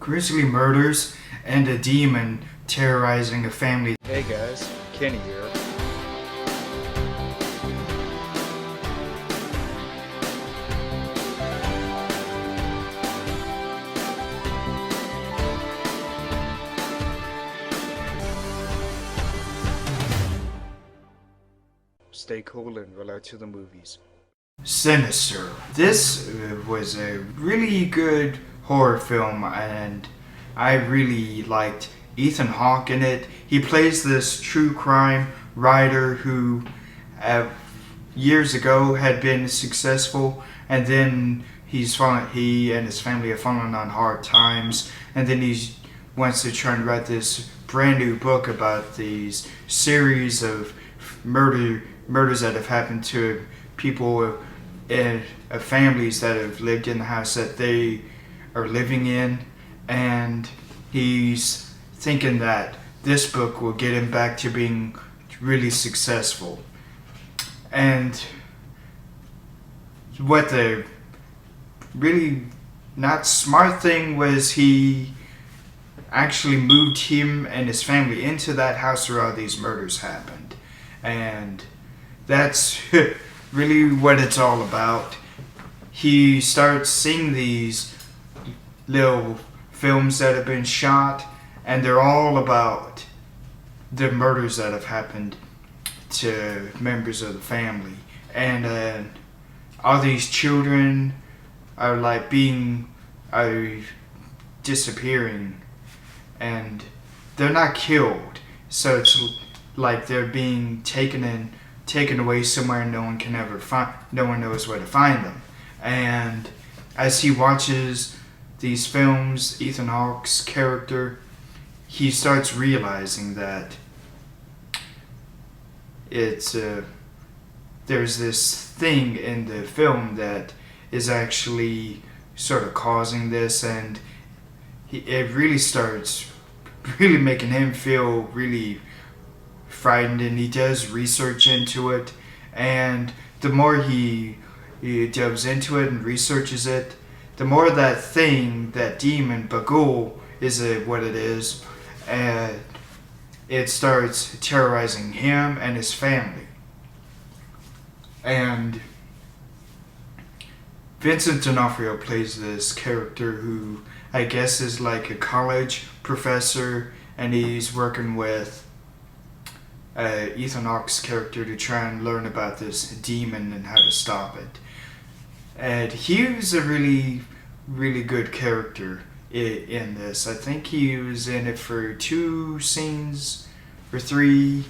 grisly murders, and a demon terrorizing a family. Hey guys, Kenny here. Stay cool and roll out to the movies. Sinister. This was a really good horror film, and I really liked Ethan Hawke in it. He plays this true crime writer who years ago had been successful, and then he and his family have fallen on hard times, and then he wants to try and write this brand new book about these series of murders that have happened to people and families that have lived in the house that they are living in, and he's thinking that this book will get him back to being really successful. And what the really not smart thing was, he actually moved him and his family into that house where all these murders happened, and that's really what it's all about. He starts seeing these little films that have been shot, and they're all about the murders that have happened to members of the family. And all these children are are disappearing, and they're not killed. So it's like they're being taken away somewhere no one knows where to find them. And as he watches these films, Ethan Hawke's character, he starts realizing that there's this thing in the film that is actually sort of causing this, and it really starts really making him feel really frightened, and he does research into it. And the more he delves into it and researches it, the more that demon, Bagul, is what it is, and it starts terrorizing him and his family. And Vincent D'Onofrio plays this character who I guess is like a college professor, and he's working with Ethan Hawke's character to try and learn about this demon and how to stop it. And he was a really, really good character in this. I think he was in it for 2 scenes or 3,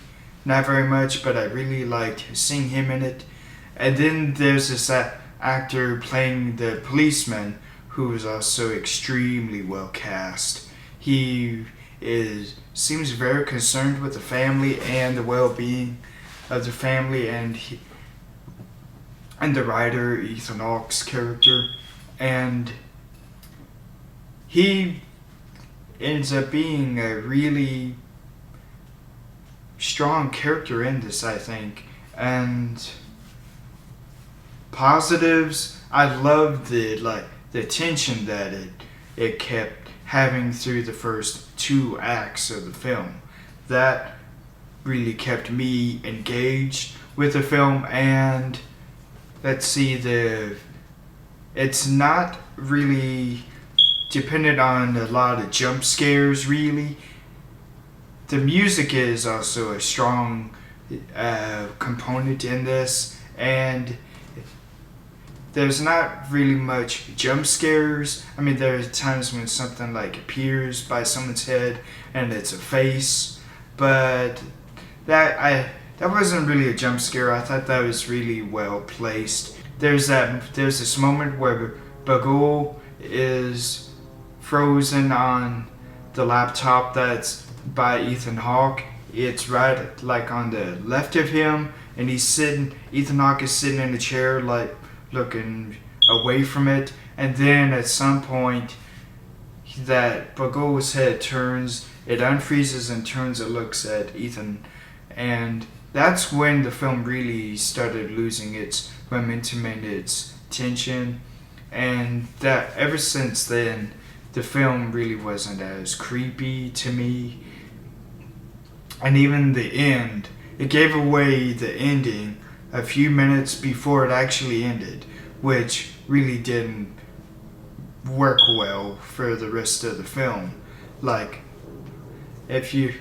not very much, but I really liked seeing him in it. And then there's this actor playing the policeman who is also extremely well cast. He seems very concerned with the family and the well-being of the family, and the writer, Ethan Hawke's character, and he ends up being a really strong character in this, I think. And positives, I love the tension that it kept having through the first 2 acts of the film. That really kept me engaged with the film. And let's see, it's not really dependent on a lot of jump scares, really. The music is also a strong component in this, and there's not really much jump scares. I mean, there are times when something like appears by someone's head and it's a face, but that wasn't really a jump scare. I thought that was really well placed. There's this moment where Bagul is frozen on the laptop that's by Ethan Hawke. It's right like on the left of him, and Ethan Hawke is sitting in a chair like looking away from it, and then at some point that Bagul's head turns, it unfreezes and turns, it looks at Ethan, and that's when the film really started losing its momentum and its tension. And that ever since then, the film really wasn't as creepy to me. And even the end, it gave away the ending a few minutes before it actually ended, which really didn't work well for the rest of the film. Like, if you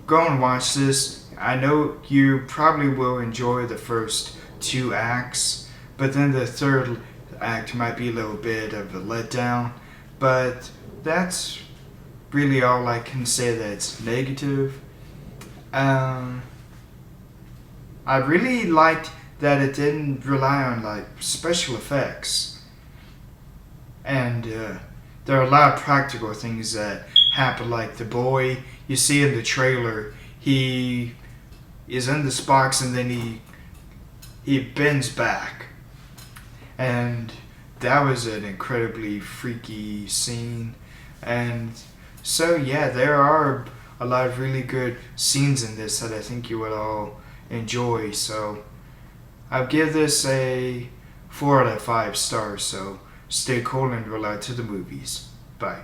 go and watch this, I know you probably will enjoy the first 2 acts, but then the third act might be a little bit of a letdown. But that's really all I can say that's negative. I really liked that it didn't rely on like special effects, and there are a lot of practical things that happen. Like the boy you see in the trailer, he is in this box and then he bends back, and that was an incredibly freaky scene. And so yeah, there are a lot of really good scenes in this that I think you would all enjoy. So I'll give this a 4 out of 5 stars. So stay cool and roll out to the movies. Bye.